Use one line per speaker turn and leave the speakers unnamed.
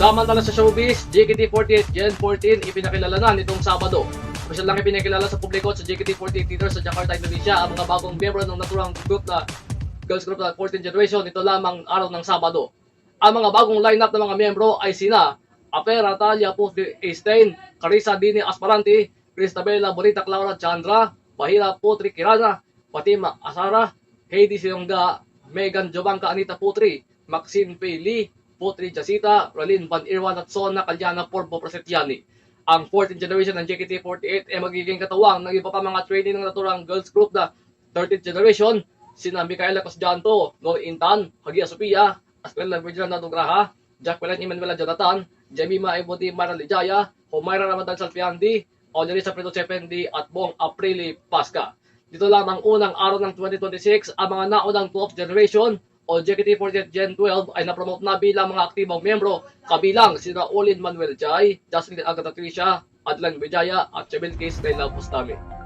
Samantala sa showbiz, JKT48 Gen 14 ipinakilala na nitong Sabado. Opisyal lang ipinakilala sa publiko sa JKT48 Theater sa Jakarta, Indonesia ang mga bagong miyembro ng naturang group na girls group na 14th generation ito lamang araw ng Sabado. Ang mga bagong lineup ng mga miyembro ay sina Apera Talia Putri Estein, Carissa Dini Asparante, Cristabella Bonita Clara Chandra, Bahira Putri Kirana, Fatima Asara, Heidi Silongga, Megan Jovanka Anita Putri, Maxine Pei Putri Jasita, Rolin Van Irwan at Sona Kalyana Porbo Prasetyani. Ang 14th generation ng JKT48 ay magiging katuwang ng iba pa mga trainee ng naturang girls group na 13th generation, sina Micaela Cosdianto, Noe Intan, Hagia Sophia, Astrella Virginia Nadugraha, Jacqueline Emanuela Jonathan, Jemima Ebodi Mara Lijaya, Humayra Ramadan Salfiandi, Olirisa Preto Sependi at Bong Aprili Pasca. Dito lamang unang araw ng 2026, ang mga naunang 12th generation o JKT48 Gen 12 ay napromote na bilang mga aktibong miyembro, kabilang sina Olin Manuel Jai, Jocelyn Agata Tricia, Adlan Vijaya at Chabel Case Kayla Bustami.